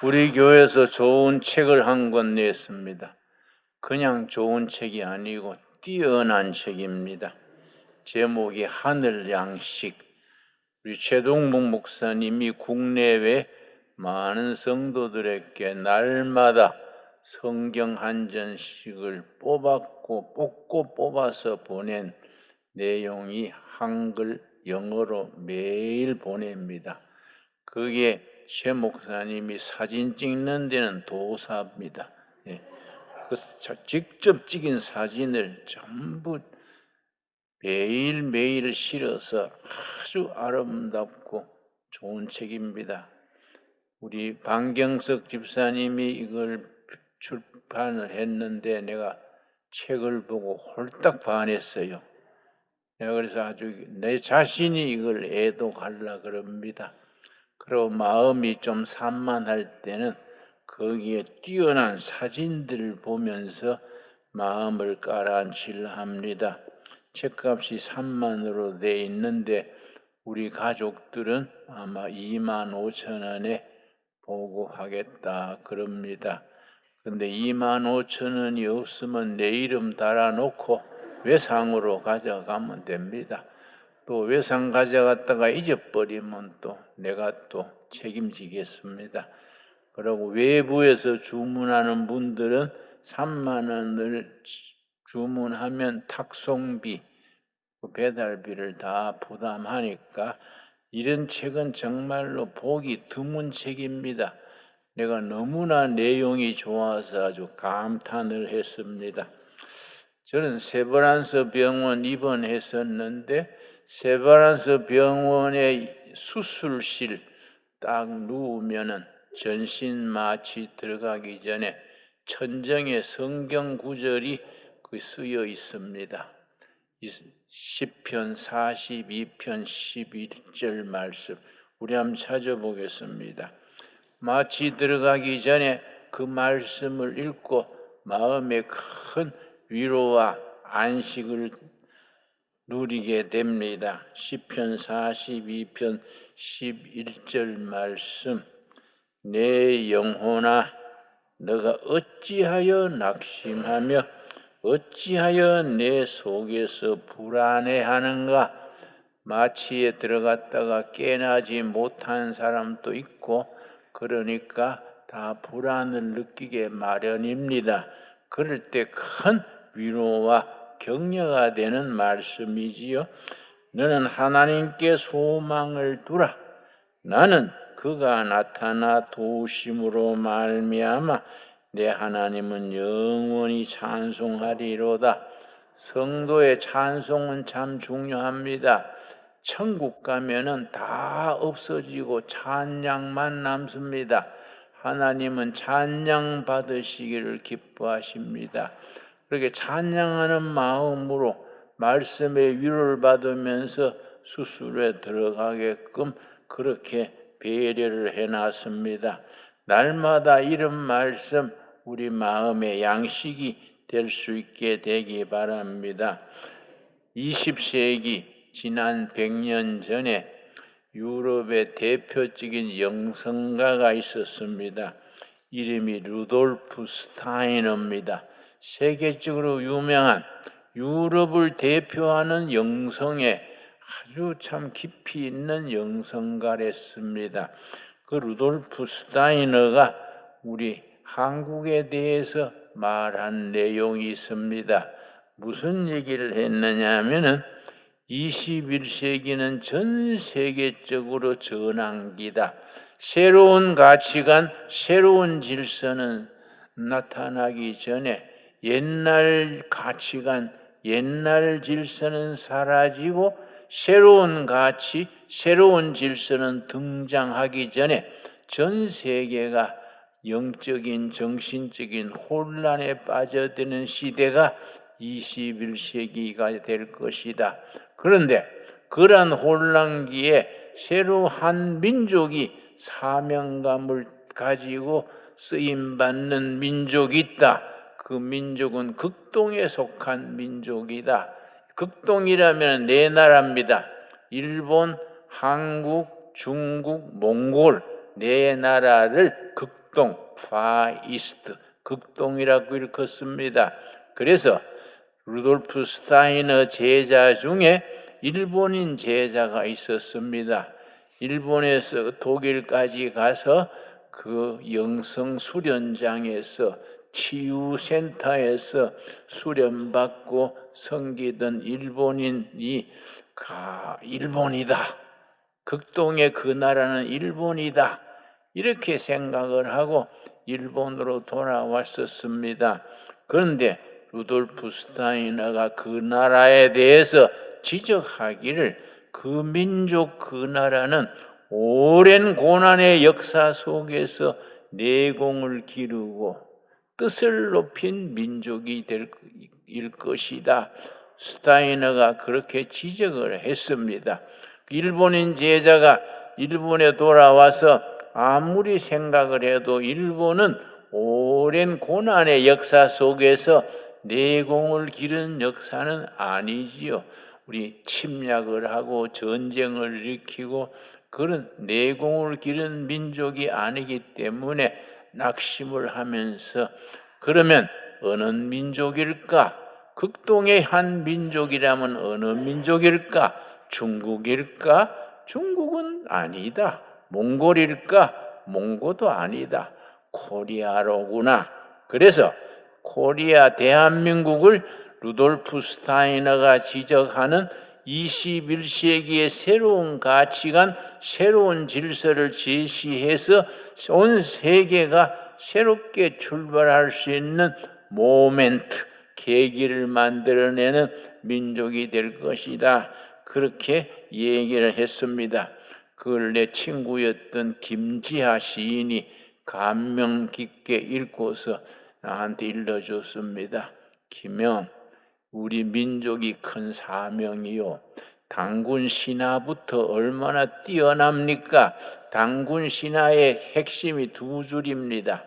우리 교회에서 좋은 책을 한 권 냈습니다. 그냥 좋은 책이 아니고 뛰어난 책입니다. 제목이 하늘 양식. 우리 최동봉 목사님이 국내외 많은 성도들에게 날마다 성경 한 전씩을 뽑고 뽑아서 보낸 내용이 한글, 영어로 매일 보냅니다. 그게 최 목사님이 사진 찍는 데는 도사입니다. 그 직접 찍은 사진을 전부 매일매일 실어서 아주 아름답고 좋은 책입니다. 우리 방경석 집사님이 이걸 출판을 했는데 내가 책을 보고 홀딱 반했어요. 내가 그래서 아주 내 자신이 이걸 애독하려 그럽니다. 그리고 마음이 좀 산만할 때는 거기에 뛰어난 사진들을 보면서 마음을 가라앉히려 합니다. 책값이 3만으로 돼 있는데 우리 가족들은 아마 25,000원에 보고 하겠다 그럽니다. 근데 25,000원이 없으면 내 이름 달아놓고 외상으로 가져가면 됩니다. 또 외상 가져갔다가 잊어버리면 또 내가 또 책임지겠습니다. 그리고 외부에서 주문하는 분들은 3만 원을 주문하면 탁송비, 배달비를 다 부담하니까 이런 책은 정말로 보기 드문 책입니다. 내가 너무나 내용이 좋아서 아주 감탄을 했습니다. 저는 세브란스 병원 입원했었는데 세브란스 병원의 수술실 딱 누우면은 전신 마취 들어가기 전에 천정에 성경 구절이 쓰여 있습니다. 시편 42편 11절 말씀 우리 한번 찾아보겠습니다. 마취 들어가기 전에 그 말씀을 읽고 마음에 큰 위로와 안식을 누리게 됩니다. 시편 42편 11절 말씀 내 영혼아 너가 어찌하여 낙심하며 어찌하여 내 속에서 불안해하는가. 마취에 들어갔다가 깨나지 못한 사람도 있고 그러니까 다 불안을 느끼게 마련입니다. 그럴 때 큰 위로와 격려가 되는 말씀이지요. 너는 하나님께 소망을 두라. 나는 그가 나타나 도우심으로 말미암아 내 하나님은 영원히 찬송하리로다. 성도의 찬송은 참 중요합니다. 천국 가면은 다 없어지고 찬양만 남습니다. 하나님은 찬양 받으시기를 기뻐하십니다. 그렇게 찬양하는 마음으로 말씀의 위로를 받으면서 수술에 들어가게끔 그렇게 배려를 해놨습니다. 날마다 이런 말씀 우리 마음의 양식이 될 수 있게 되기 바랍니다. 20세기 지난 100년 전에 유럽의 대표적인 영성가가 있었습니다. 이름이 루돌프 스타이너입니다. 세계적으로 유명한 유럽을 대표하는 영성에 아주 참 깊이 있는 영성가랬습니다. 그 루돌프 스타이너가 우리 한국에 대해서 말한 내용이 있습니다. 무슨 얘기를 했느냐 하면은 21세기는 전 세계적으로 전환기다. 새로운 가치관, 새로운 질서는 나타나기 전에 옛날 가치관, 옛날 질서는 사라지고 새로운 가치, 새로운 질서는 등장하기 전에 전 세계가 영적인, 정신적인 혼란에 빠져드는 시대가 21세기가 될 것이다. 그런데 그러한 혼란기에 새로 한 민족이 사명감을 가지고 쓰임받는 민족이 있다. 그 민족은 극동에 속한 민족이다. 극동이라면 네 나라입니다. 일본, 한국, 중국, 몽골 네 나라를 극동, 파이스트, 극동이라고 읽었습니다. 그래서 루돌프 스타이너 제자 중에 일본인 제자가 있었습니다. 일본에서 독일까지 가서 그 영성 수련장에서 치유센터에서 수련받고 섬기던 일본인이 일본이다. 극동의 그 나라는 일본이다. 이렇게 생각을 하고 일본으로 돌아왔었습니다. 그런데 루돌프 스타이너가 그 나라에 대해서 지적하기를 그 민족 그 나라는 오랜 고난의 역사 속에서 내공을 기르고 뜻을 높인 민족이 될 것이다. 스타이너가 그렇게 지적을 했습니다. 일본인 제자가 일본에 돌아와서 아무리 생각을 해도 일본은 오랜 고난의 역사 속에서 내공을 기른 역사는 아니지요. 우리 침략을 하고 전쟁을 일으키고 그런 내공을 기른 민족이 아니기 때문에 낙심을 하면서 그러면 어느 민족일까? 극동의 한 민족이라면 어느 민족일까? 중국일까? 중국은 아니다. 몽골일까? 몽고도 아니다. 코리아로구나. 그래서 코리아 대한민국을 루돌프 스타이너가 지적하는 21세기의 새로운 가치관, 새로운 질서를 제시해서 온 세계가 새롭게 출발할 수 있는 모멘트, 계기를 만들어내는 민족이 될 것이다. 그렇게 얘기를 했습니다. 그걸 내 친구였던 김지하 시인이 감명 깊게 읽고서 나한테 일러줬습니다. 김영, 우리 민족이 큰 사명이요. 단군 신화부터 얼마나 뛰어납니까? 단군 신화의 핵심이 두 줄입니다.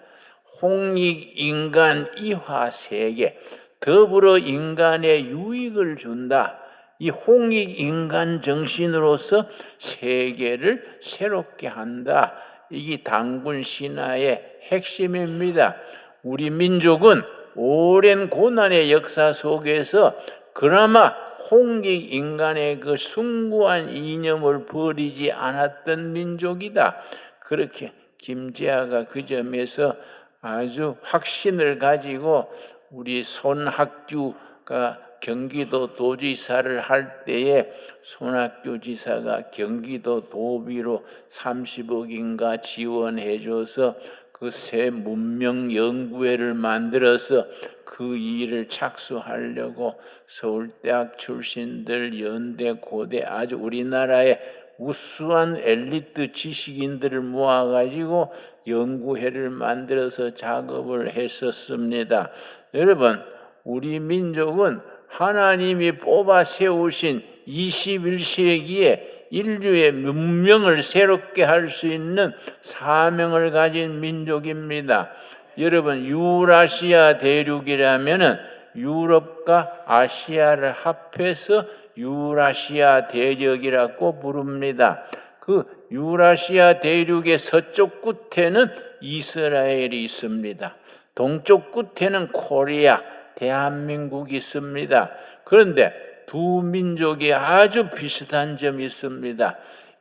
홍익인간 이화세계, 더불어 인간의 유익을 준다. 이 홍익인간 정신으로서 세계를 새롭게 한다. 이게 단군 신화의 핵심입니다. 우리 민족은 오랜 고난의 역사 속에서 그나마 홍익인간의 그 숭고한 이념을 버리지 않았던 민족이다. 그렇게 김재하가 그 점에서 아주 확신을 가지고 우리 손학규가 경기도 도지사를 할 때에 손학규 지사가 경기도 도비로 30억인가 지원해줘서 그 새 문명연구회를 만들어서 그 일을 착수하려고 서울대학 출신들, 연대, 고대 아주 우리나라의 우수한 엘리트 지식인들을 모아가지고 연구회를 만들어서 작업을 했었습니다. 여러분, 우리 민족은 하나님이 뽑아 세우신 21세기에 인류의 문명을 새롭게 할 수 있는 사명을 가진 민족입니다. 여러분, 유라시아 대륙이라면은 유럽과 아시아를 합해서 유라시아 대륙이라고 부릅니다. 그 유라시아 대륙의 서쪽 끝에는 이스라엘이 있습니다. 동쪽 끝에는 코리아, 대한민국이 있습니다. 그런데 두 민족이 아주 비슷한 점이 있습니다.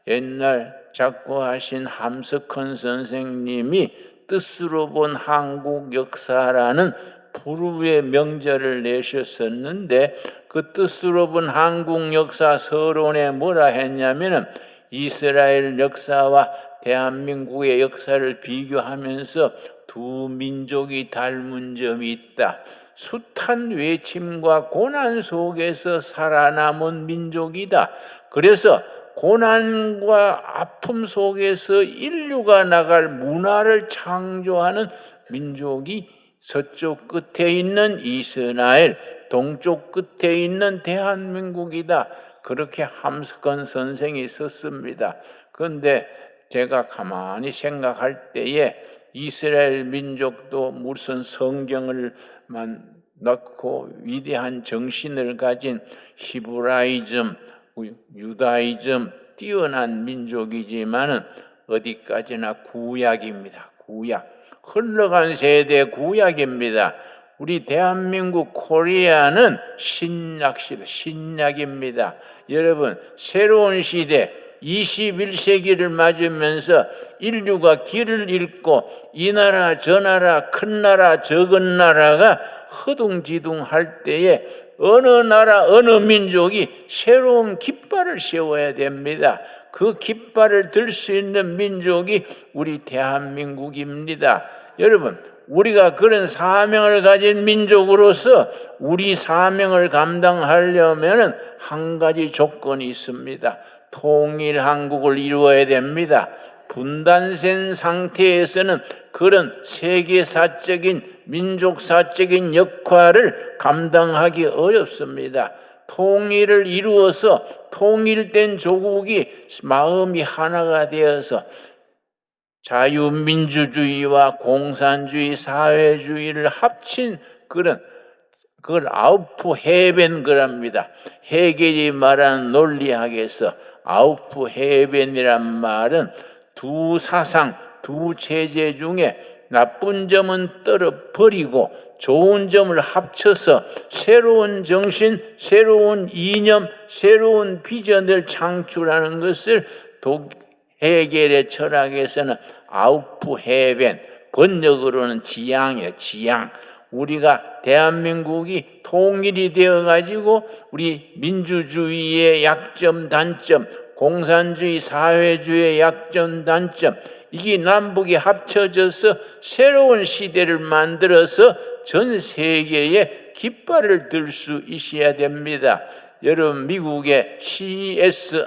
옛날 작고하신 함석헌 선생님이 뜻으로 본 한국 역사라는 부르의 명절을 내셨었는데 그 뜻으로 본 한국 역사 서론에 뭐라 했냐면은 이스라엘 역사와 대한민국의 역사를 비교하면서 두 민족이 닮은 점이 있다. 숱한 외침과 고난 속에서 살아남은 민족이다. 그래서 고난과 아픔 속에서 인류가 나갈 문화를 창조하는 민족이 서쪽 끝에 있는 이스라엘, 동쪽 끝에 있는 대한민국이다. 그렇게 함석헌 선생이 썼습니다. 그런데 제가 가만히 생각할 때에 이스라엘 민족도 무슨 성경을만 넣고 위대한 정신을 가진 히브라이즘, 유다이즘 뛰어난 민족이지만은 어디까지나 구약입니다. 구약. 흘러간 세대 구약입니다. 우리 대한민국 코리아는 신약입니다. 여러분, 새로운 시대 21세기를 맞으면서 인류가 길을 잃고 이 나라 저 나라 큰 나라 적은 나라가 허둥지둥할 때에 어느 나라 어느 민족이 새로운 깃발을 세워야 됩니다. 그 깃발을 들 수 있는 민족이 우리 대한민국입니다. 여러분, 우리가 그런 사명을 가진 민족으로서 우리 사명을 감당하려면 한 가지 조건이 있습니다. 통일 한국을 이루어야 됩니다. 분단된 상태에서는 그런 세계사적인 민족사적인 역할을 감당하기 어렵습니다. 통일을 이루어서 통일된 조국이 마음이 하나가 되어서 자유민주주의와 공산주의, 사회주의를 합친 그걸 아우프헤벤 그랍니다. 헤겔이 말한 논리학에서 아우프헤벤이란 말은 두 사상, 두 체제 중에 나쁜 점은 떨어버리고 좋은 점을 합쳐서 새로운 정신, 새로운 이념, 새로운 비전을 창출하는 것을 헤겔의 철학에서는 아우프헤벤, 번역으로는 지향이에요. 지향. 우리가 대한민국이 통일이 되어가지고 우리 민주주의의 약점, 단점, 공산주의, 사회주의의 약점, 단점, 이게 남북이 합쳐져서 새로운 시대를 만들어서 전 세계에 깃발을 들 수 있어야 됩니다. 여러분, 미국의 CSIS라는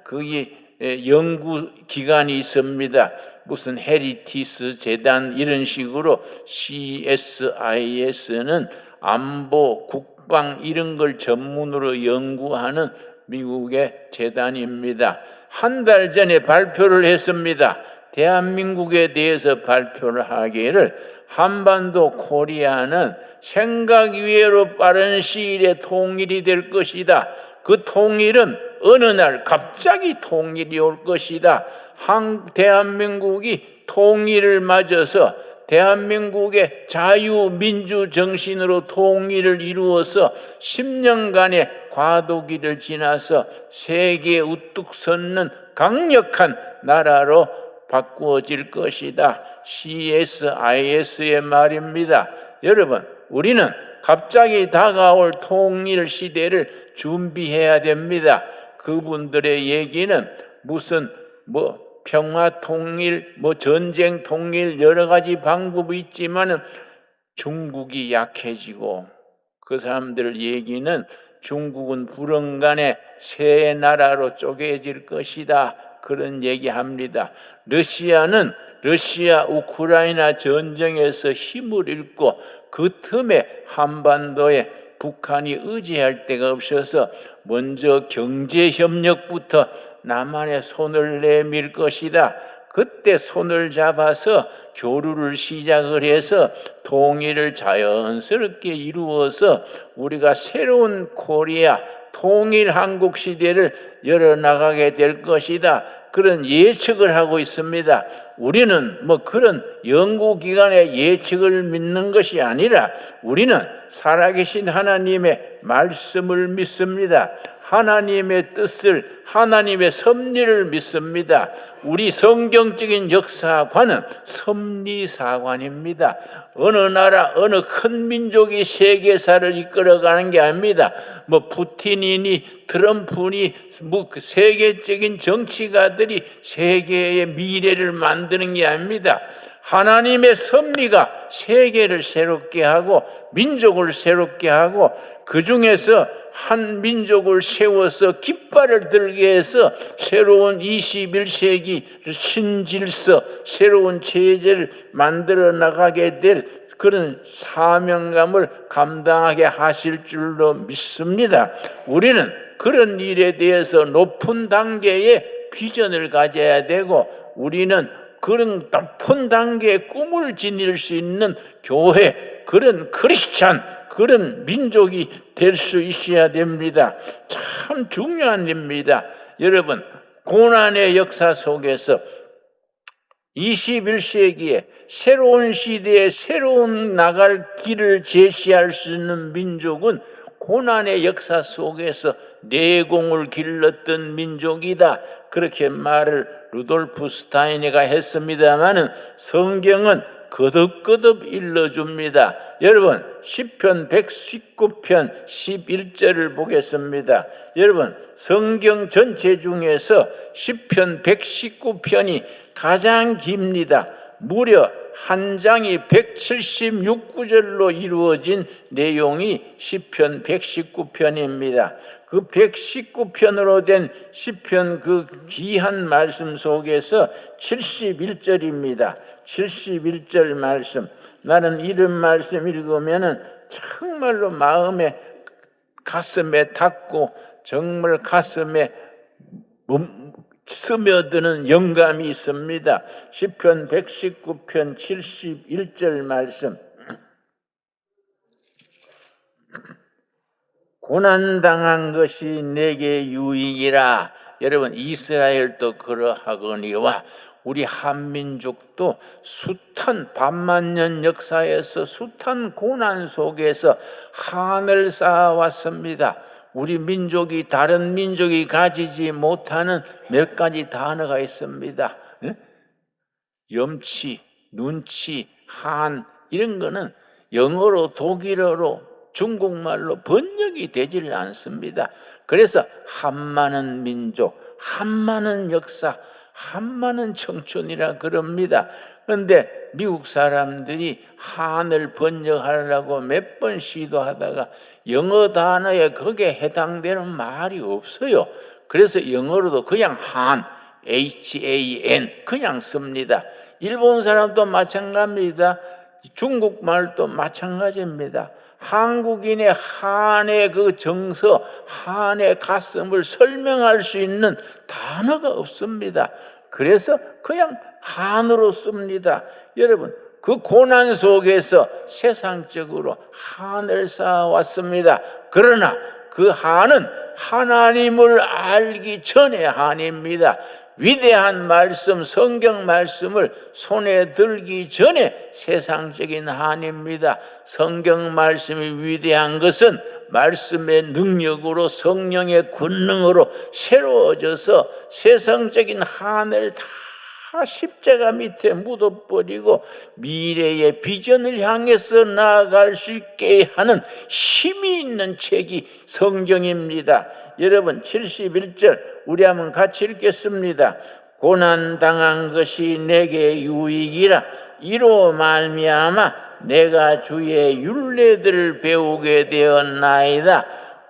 그게 연구기관이 있습니다. 무슨 헤리티스 재단 이런 식으로 CSIS는 안보, 국방 이런 걸 전문으로 연구하는 미국의 재단입니다. 한 달 전에 발표를 했습니다. 대한민국에 대해서 발표를 하기를 한반도 코리아는 생각 이외로 빠른 시일에 통일이 될 것이다. 그 통일은 어느 날 갑자기 통일이 올 것이다. 대한민국이 통일을 맞아서 대한민국의 자유민주 정신으로 통일을 이루어서 10년간의 과도기를 지나서 세계에 우뚝 섰는 강력한 나라로 바꾸어질 것이다. CSIS의 말입니다. 여러분, 우리는 갑자기 다가올 통일 시대를 준비해야 됩니다. 그분들의 얘기는 무슨 평화 통일, 전쟁 통일 여러 가지 방법이 있지만은 중국이 약해지고 그 사람들 얘기는 중국은 불언간에 새 나라로 쪼개질 것이다. 그런 얘기합니다. 러시아는 러시아 우크라이나 전쟁에서 힘을 잃고 그 틈에 한반도에 북한이 의지할 데가 없어서 먼저 경제협력부터 남한의 손을 내밀 것이다. 그때 손을 잡아서 교류를 시작을 해서 통일을 자연스럽게 이루어서 우리가 새로운 코리아 통일 한국 시대를 열어나가게 될 것이다. 그런 예측을 하고 있습니다. 우리는 그런 연구기관의 예측을 믿는 것이 아니라 우리는 살아계신 하나님의 말씀을 믿습니다. 하나님의 뜻을, 하나님의 섭리를 믿습니다. 우리 성경적인 역사관은 섭리사관입니다. 어느 나라, 어느 큰 민족이 세계사를 이끌어가는 게 아닙니다. 푸틴이니 트럼프니 세계적인 정치가들이 세계의 미래를 만드는 게 아닙니다. 하나님의 섭리가 세계를 새롭게 하고 민족을 새롭게 하고 그 중에서 한 민족을 세워서 깃발을 들게 해서 새로운 21세기 신질서, 새로운 체제를 만들어 나가게 될 그런 사명감을 감당하게 하실 줄로 믿습니다. 우리는 그런 일에 대해서 높은 단계의 비전을 가져야 되고 우리는 그런 높은 단계의 꿈을 지닐 수 있는 교회, 그런 크리스찬, 그런 민족이 될 수 있어야 됩니다. 참 중요한 일입니다. 여러분, 고난의 역사 속에서 21세기에 새로운 시대에 새로운 나갈 길을 제시할 수 있는 민족은 고난의 역사 속에서 내공을 길렀던 민족이다. 그렇게 말을 루돌프 스타이너가 했습니다마는 성경은 거듭거듭 일러줍니다. 여러분 시편 119편 11절을 보겠습니다. 여러분 성경 전체 중에서 시편 119편이 가장 깁니다. 무려 한 장이 176구절로 이루어진 내용이 시편 119편입니다. 그 119편으로 된 시편 그 귀한 말씀 속에서 71절입니다. 71절 말씀. 나는 이런 말씀 읽으면은 정말로 마음에 가슴에 닿고 정말 가슴에 스며드는 영감이 있습니다. 시편 119편 71절 말씀. 고난당한 것이 내게 유익이라. 여러분 이스라엘도 그러하거니와 우리 한민족도 숱한 반만년 역사에서 숱한 고난 속에서 한을 쌓아왔습니다. 우리 민족이 다른 민족이 가지지 못하는 몇 가지 단어가 있습니다. 염치, 눈치, 한 이런 거는 영어로 독일어로 중국말로 번역이 되질 않습니다. 그래서 한많은 민족, 한많은 역사, 한많은 청춘이라 그럽니다. 그런데 미국 사람들이 한을 번역하려고 몇 번 시도하다가 영어 단어에 거기에 해당되는 말이 없어요. 그래서 영어로도 그냥 한, HAN 그냥 씁니다. 일본 사람도 마찬가지입니다. 중국말도 마찬가지입니다. 한국인의 한의 그 정서, 한의 가슴을 설명할 수 있는 단어가 없습니다. 그래서 그냥 한으로 씁니다. 여러분, 그 고난 속에서 세상적으로 한을 쌓아왔습니다. 그러나 그 한은 하나님을 알기 전의 한입니다. 위대한 말씀, 성경 말씀을 손에 들기 전에 세상적인 한입니다. 성경 말씀이 위대한 것은 말씀의 능력으로 성령의 권능으로 새로워져서 세상적인 한을 다 십자가 밑에 묻어버리고 미래의 비전을 향해서 나아갈 수 있게 하는 힘이 있는 책이 성경입니다. 여러분 71절 우리 한번 같이 읽겠습니다. 고난당한 것이 내게 유익이라. 이로 말미암아 내가 주의 율례들을 배우게 되었나이다.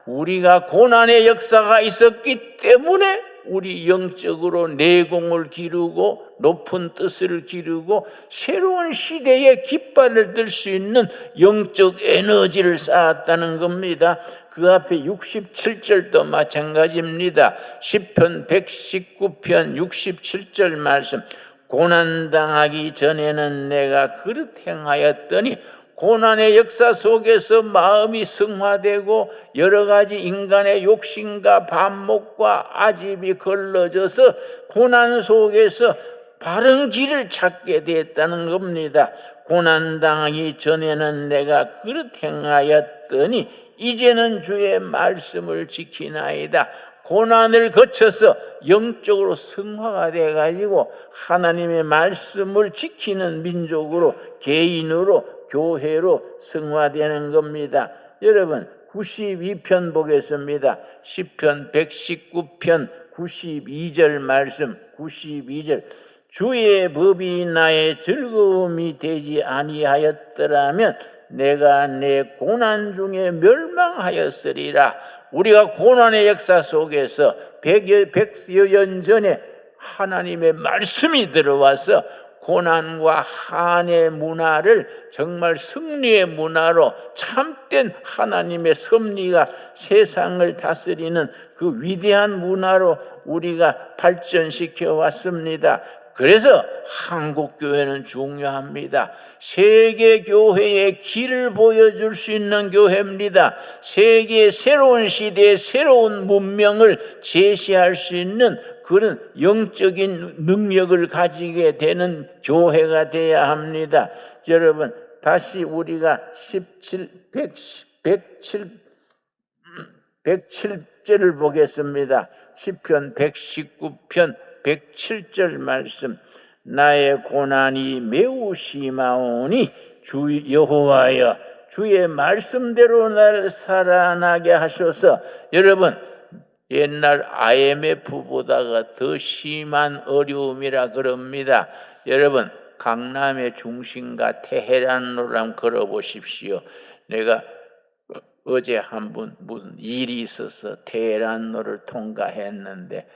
우리가 고난의 역사가 있었기 때문에 우리 영적으로 내공을 기르고 높은 뜻을 기르고 새로운 시대의 깃발을 들 수 있는 영적 에너지를 쌓았다는 겁니다. 그 앞에 67절도 마찬가지입니다. 시편 119편 67절 말씀. 고난당하기 전에는 내가 그릇 행하였더니 고난의 역사 속에서 마음이 성화되고 여러 가지 인간의 욕심과 반목과 아집이 걸러져서 고난 속에서 바른 길을 찾게 됐다는 겁니다. 고난당하기 전에는 내가 그릇 행하였더니 이제는 주의 말씀을 지키나이다. 고난을 거쳐서 영적으로 성화가 돼가지고 하나님의 말씀을 지키는 민족으로, 개인으로, 교회로 성화되는 겁니다. 여러분 92편 보겠습니다. 시편 119편 92절 말씀. 92절 주의 법이 나의 즐거움이 되지 아니하였더라면 내가 내 고난 중에 멸망하였으리라. 우리가 고난의 역사 속에서 100여 년 전에 하나님의 말씀이 들어와서 고난과 한의 문화를 정말 승리의 문화로 참된 하나님의 섭리가 세상을 다스리는 그 위대한 문화로 우리가 발전시켜 왔습니다. 그래서 한국교회는 중요합니다. 세계교회의 길을 보여줄 수 있는 교회입니다. 세계의 새로운 시대의 새로운 문명을 제시할 수 있는 그런 영적인 능력을 가지게 되는 교회가 되어야 합니다. 여러분, 다시 우리가 107절을 보겠습니다. 시편 119편 107절 말씀. 나의 고난이 매우 심하오니 주 여호와여 주의 말씀대로 나를 살아나게 하셔서. 여러분, 옛날 IMF보다가 더 심한 어려움이라 그럽니다. 여러분, 강남의 중심가 테헤란로를 한번 걸어보십시오. 내가 어제 한번 무슨 일이 있어서 테헤란로를 통과했는데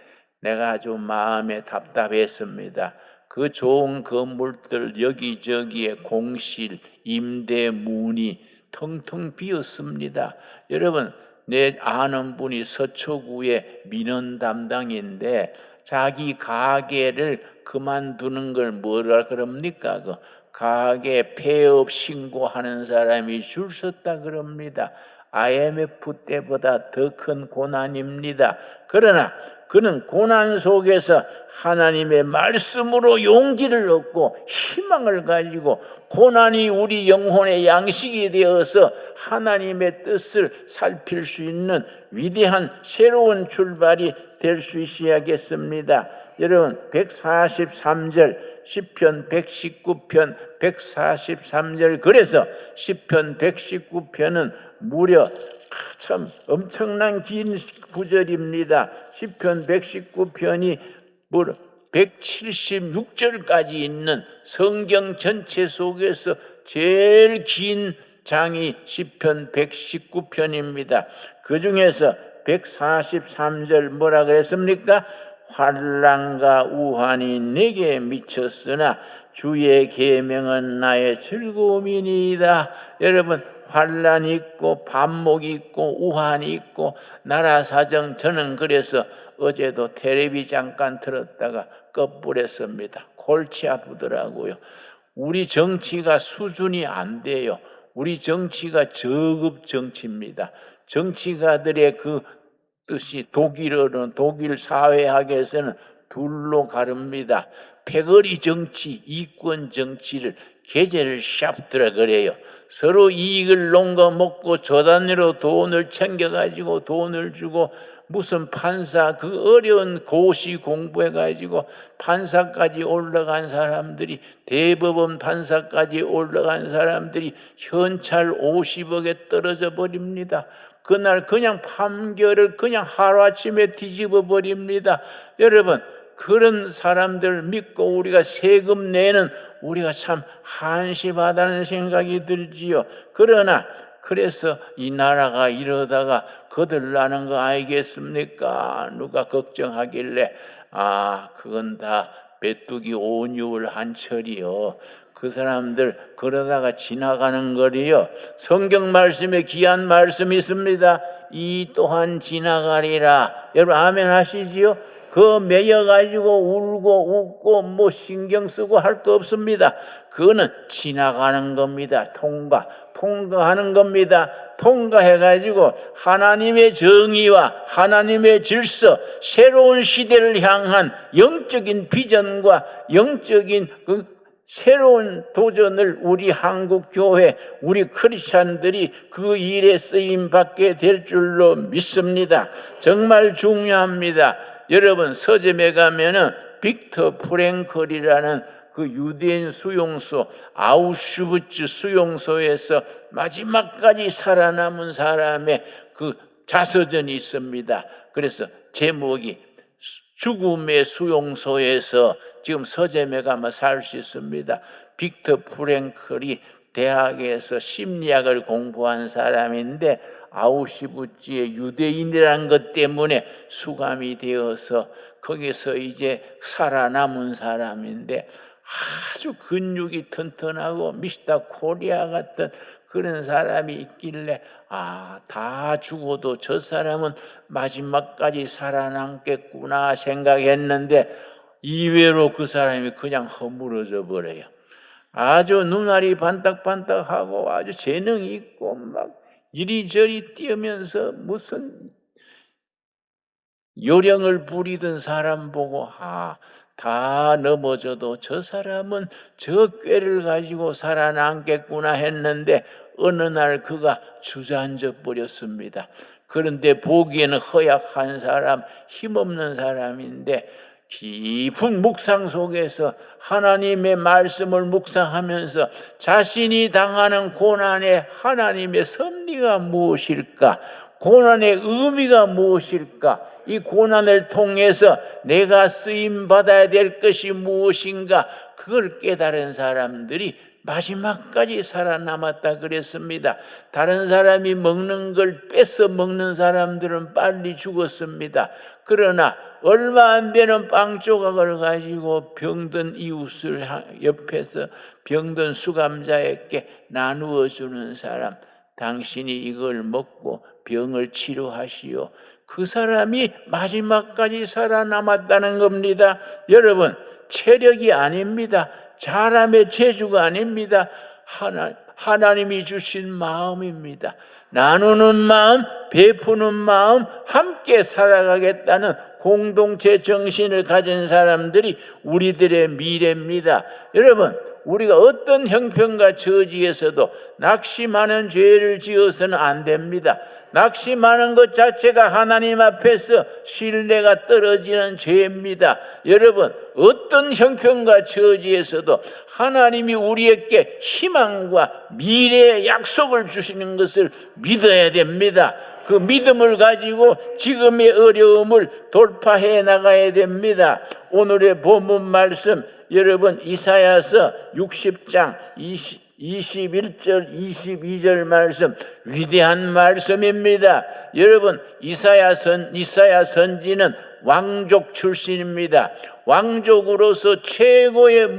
내가 아주 마음에 답답했습니다. 그 좋은 건물들 여기저기에 공실, 임대 문이 텅텅 비었습니다. 여러분, 내 아는 분이 서초구의 민원 담당인데 자기 가게를 그만두는 걸 뭐라 그럽니까? 그 가게 폐업 신고하는 사람이 줄 섰다 그럽니다. IMF 때보다 더 큰 고난입니다. 그러나 그는 고난 속에서 하나님의 말씀으로 용기를 얻고 희망을 가지고 고난이 우리 영혼의 양식이 되어서 하나님의 뜻을 살필 수 있는 위대한 새로운 출발이 될 수 있어야겠습니다. 여러분, 143절 시편 119편 143절. 그래서 시편 119편은 무려 참 엄청난 긴 구절입니다. 시편 119편이 176절까지 있는 성경 전체 속에서 제일 긴 장이 시편 119편입니다. 그 중에서 143절 뭐라 그랬습니까? 환난과 우환이 내게 미쳤으나 주의 계명은 나의 즐거움이니이다. 여러분, 환난이 있고 반목이 있고 우환이 있고 나라 사정. 저는 그래서 어제도 텔레비 잠깐 틀었다가 꺼버렸습니다. 골치 아프더라고요. 우리 정치가 수준이 안 돼요. 우리 정치가 저급 정치입니다. 정치가들의 그 뜻이 독일어는 독일 사회학에서는 둘로 가릅니다. 패거리 정치, 이권 정치를 계제를 샤프트라 그래요. 서로 이익을 농가 먹고 조단위로 돈을 챙겨가지고 돈을 주고 무슨 판사 그 어려운 고시 공부해가지고 판사까지 올라간 사람들이 대법원 판사까지 올라간 사람들이 현찰 50억에 떨어져 버립니다. 그날 그냥 판결을 그냥 하루아침에 뒤집어 버립니다. 여러분, 그런 사람들 믿고 우리가 세금 내는 우리가 참 한심하다는 생각이 들지요. 그러나 그래서 이 나라가 이러다가 거들나는 거 아니겠습니까? 누가 걱정하길래 그건 다 메뚜기 온유울 한철이요. 그 사람들 그러다가 지나가는 거리요. 성경 말씀에 귀한 말씀이 있습니다. 이 또한 지나가리라. 여러분 아멘 하시지요? 그 매여가지고 울고 웃고 뭐 신경 쓰고 할 거 없습니다. 그거는 지나가는 겁니다. 통과하는 겁니다. 통과해가지고 하나님의 정의와 하나님의 질서, 새로운 시대를 향한 영적인 비전과 영적인 그 새로운 도전을 우리 한국교회, 우리 크리스찬들이 그 일에 쓰임받게 될 줄로 믿습니다. 정말 중요합니다. 여러분, 서점에 가면은 빅터 프랭클이라는 그 유대인 수용소, 아우슈비츠 수용소에서 마지막까지 살아남은 사람의 그 자서전이 있습니다. 그래서 제목이 죽음의 수용소에서 지금 서점에 가면 살 수 있습니다. 빅터 프랭클이 대학에서 심리학을 공부한 사람인데 아우슈비츠의 유대인이라는 것 때문에 수감이 되어서 거기서 이제 살아남은 사람인데 아주 근육이 튼튼하고 미스터 코리아 같은 그런 사람이 있길래 다 죽어도 저 사람은 마지막까지 살아남겠구나 생각했는데 이외로 그 사람이 그냥 허물어져 버려요. 아주 눈알이 반딱반딱하고 아주 재능이 있고 막 이리저리 뛰면서 무슨 요령을 부리던 사람 보고 다 넘어져도 저 사람은 저 꾀를 가지고 살아남겠구나 했는데 어느 날 그가 주저앉아 버렸습니다. 그런데 보기에는 허약한 사람, 힘없는 사람인데 깊은 묵상 속에서 하나님의 말씀을 묵상하면서 자신이 당하는 고난에 하나님의 섭리가 무엇일까? 고난의 의미가 무엇일까? 이 고난을 통해서 내가 쓰임 받아야 될 것이 무엇인가? 그걸 깨달은 사람들이 마지막까지 살아남았다 그랬습니다. 다른 사람이 먹는 걸 뺏어 먹는 사람들은 빨리 죽었습니다. 그러나 얼마 안 되는 빵 조각을 가지고 병든 이웃을 옆에서 병든 수감자에게 나누어 주는 사람, 당신이 이걸 먹고 병을 치료하시오. 그 사람이 마지막까지 살아남았다는 겁니다. 여러분, 체력이 아닙니다. 사람의 재주가 아닙니다. 하나님이 주신 마음입니다. 나누는 마음, 베푸는 마음, 함께 살아가겠다는 공동체 정신을 가진 사람들이 우리들의 미래입니다. 여러분, 우리가 어떤 형편과 처지에서도 낙심하는 죄를 지어서는 안 됩니다. 낙심하는 것 자체가 하나님 앞에서 신뢰가 떨어지는 죄입니다. 여러분, 어떤 형편과 처지에서도 하나님이 우리에게 희망과 미래의 약속을 주시는 것을 믿어야 됩니다. 그 믿음을 가지고 지금의 어려움을 돌파해 나가야 됩니다. 오늘의 본문 말씀, 여러분 이사야서 60장 21절 22절 말씀, 위대한 말씀입니다. 여러분, 이사야 선지는 왕족 출신입니다. 왕족으로서 최고의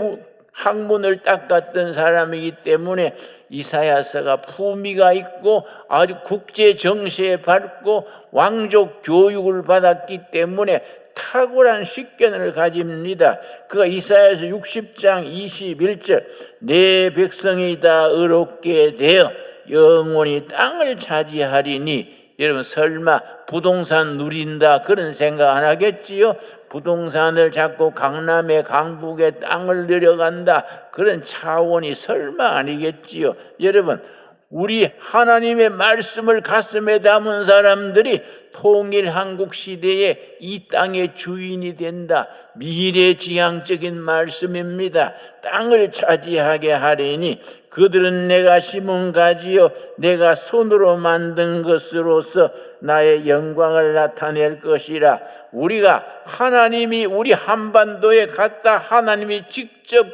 학문을 닦았던 사람이기 때문에 이사야서가 품위가 있고 아주 국제 정세에 밝고 왕족 교육을 받았기 때문에 탁월한 식견을 가집니다. 그가 이사야서 60장 21절, 내 백성이 다 의롭게 되어 영원히 땅을 차지하리니, 여러분 설마 부동산 누린다 그런 생각 안 하겠지요? 부동산을 잡고 강남에 강북에 땅을 내려간다 그런 차원이 설마 아니겠지요? 여러분, 우리 하나님의 말씀을 가슴에 담은 사람들이 통일 한국 시대에 이 땅의 주인이 된다. 미래지향적인 말씀입니다. 땅을 차지하게 하리니 그들은 내가 심은 가지요 내가 손으로 만든 것으로서 나의 영광을 나타낼 것이라. 우리가 하나님이 우리 한반도에 갔다 하나님이 직접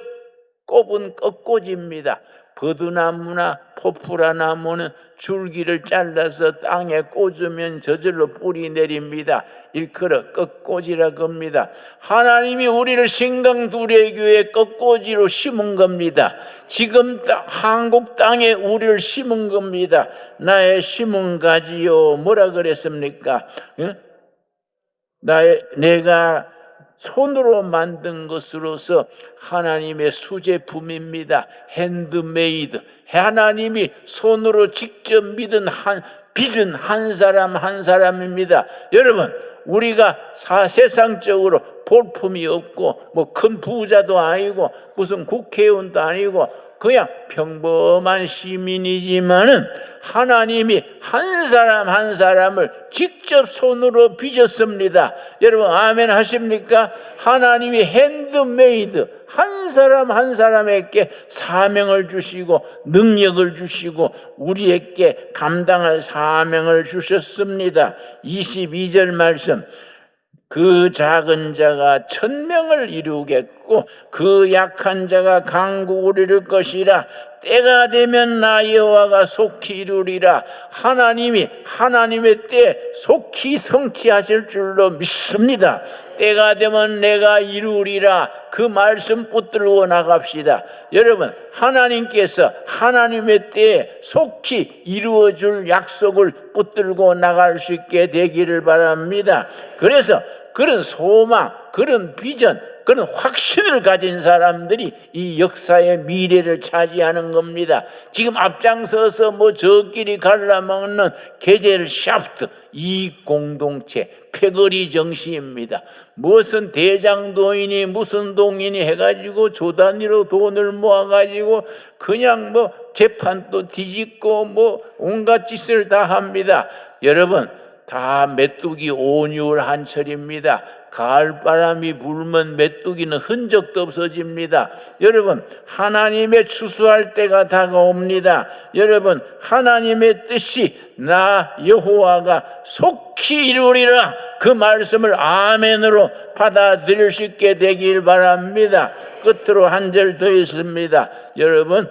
꼽은 꺾꽂이입니다. 버드나무나 포프라 나무는 줄기를 잘라서 땅에 꽂으면 저절로 뿌리 내립니다. 일컬어 꺾꽂이라 겁니다. 하나님이 우리를 신강두레교회 꺾꽂이로 심은 겁니다. 지금 한국 땅에 우리를 심은 겁니다. 나의 심은 가지요 뭐라 그랬습니까? 내가 손으로 만든 것으로서 하나님의 수제품입니다. 핸드메이드. 하나님이 손으로 직접 빚은 한 사람 한 사람입니다. 여러분, 우리가 세상적으로 볼품이 없고 뭐 큰 부자도 아니고 무슨 국회의원도 아니고 그냥 평범한 시민이지만은 하나님이 한 사람 한 사람을 직접 손으로 빚었습니다. 여러분 아멘 하십니까? 하나님이 핸드메이드 한 사람 한 사람에게 사명을 주시고 능력을 주시고 우리에게 감당할 사명을 주셨습니다. 22절 말씀, 그 작은 자가 1000명을 이루겠고 그 약한 자가 강국을 이룰 것이라. 때가 되면 나 여호와가 속히 이루리라. 하나님이 하나님의 때 속히 성취하실 줄로 믿습니다. 때가 되면 내가 이루리라. 그 말씀 붙들고 나갑시다. 여러분, 하나님께서 하나님의 때에 속히 이루어줄 약속을 붙들고 나갈 수 있게 되기를 바랍니다. 그래서 그런 소망, 그런 비전, 그런 확신을 가진 사람들이 이 역사의 미래를 차지하는 겁니다. 지금 앞장서서 뭐 저끼리 갈라먹는 게젤 샤프트 이익공동체 패거리 정시입니다. 무슨 대장동이니 무슨 동인이 해가지고 조단위로 돈을 모아가지고 그냥 뭐 재판도 뒤집고 뭐 온갖 짓을 다 합니다. 여러분, 다 메뚜기 온유월 한철입니다. 가을바람이 불면 메뚜기는 흔적도 없어집니다. 여러분, 하나님의 추수할 때가 다가옵니다. 여러분, 하나님의 뜻이 나 여호와가 속히 이루리라, 그 말씀을 아멘으로 받아들일 수 있게 되길 바랍니다. 끝으로 한 절 더 있습니다. 여러분,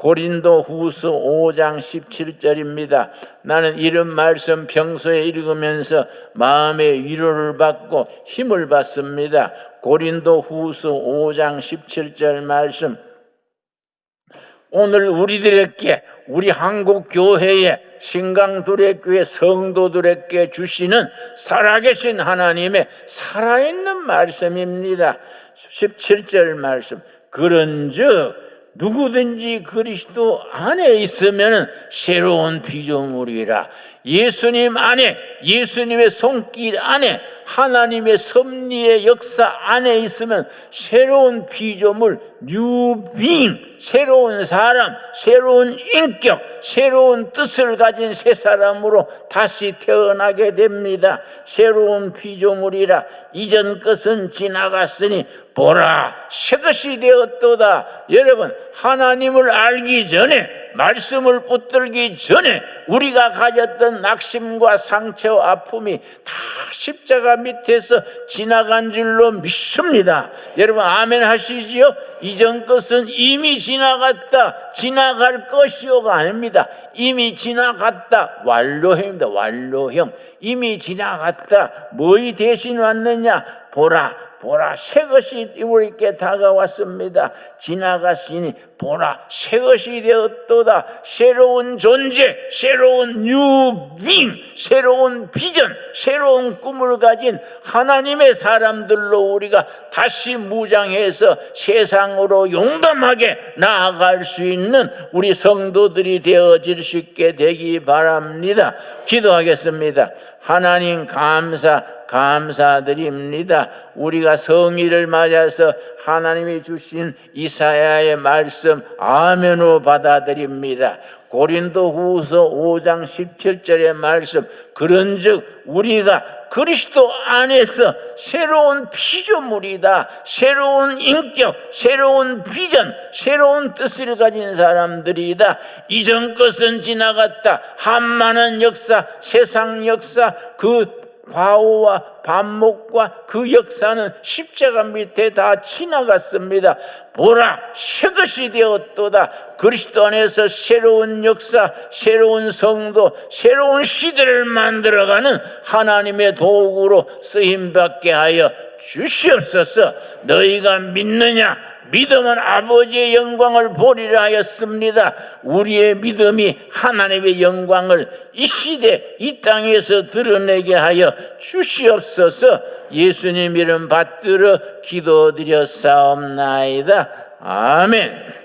고린도 후서 5장 17절입니다. 나는 이런 말씀 평소에 읽으면서 마음의 위로를 받고 힘을 받습니다. 고린도 후서 5장 17절 말씀. 오늘 우리들에게, 우리 한국교회에 신강두레교회 성도들에게 주시는 살아계신 하나님의 살아있는 말씀입니다. 17절 말씀. 그런즉 누구든지 그리스도 안에 있으면 새로운 피조물이라. 예수님 안에, 예수님의 손길 안에, 하나님의 섭리의 역사 안에 있으면 새로운 피조물, 뉴빙, 새로운 사람, 새로운 인격, 새로운 뜻을 가진 새 사람으로 다시 태어나게 됩니다. 새로운 피조물이라. 이전 것은 지나갔으니 보라, 새 것이 되었도다. 여러분, 하나님을 알기 전에, 말씀을 붙들기 전에 우리가 가졌던 낙심과 상처, 아픔이 다 십자가 밑에서 지나간 줄로 믿습니다. 여러분, 아멘 하시지요? 이전 것은 이미 지나갔다, 지나갈 것이요가 아닙니다. 이미 지나갔다, 완료형입니다. 완료형. 이미 지나갔다. 뭐이 대신 왔느냐? 보라, 보라, 새 것이 우리께 다가왔습니다. 지나갔으니 보라, 새 것이 되었도다. 새로운 존재, 새로운 뉴빙, 새로운 비전, 새로운 꿈을 가진 하나님의 사람들로 우리가 다시 무장해서 세상으로 용감하게 나아갈 수 있는 우리 성도들이 되어질 수 있게 되기 바랍니다. 기도하겠습니다. 하나님 감사드립니다. 우리가 성의를 맞아서 하나님이 주신 이사야의 말씀 아멘으로 받아들입니다. 고린도 후서 5장 17절의 말씀. 그런즉 우리가 그리스도 안에서 새로운 피조물이다. 새로운 인격, 새로운 비전, 새로운 뜻을 가진 사람들이다. 이전 것은 지나갔다. 한많은 역사, 세상 역사, 그 과오와 반목과 그 역사는 십자가 밑에 다 지나갔습니다. 보라, 새 것이 되었도다. 그리스도 안에서 새로운 역사, 새로운 성도, 새로운 시대를 만들어가는 하나님의 도구로 쓰임받게 하여 주시옵소서. 너희가 믿느냐? 믿음은 아버지의 영광을 보리라 하였습니다. 우리의 믿음이 하나님의 영광을 이 시대, 이 땅에서 드러내게 하여 주시옵소서. 예수님 이름 받들어 기도드렸사옵나이다. 아멘.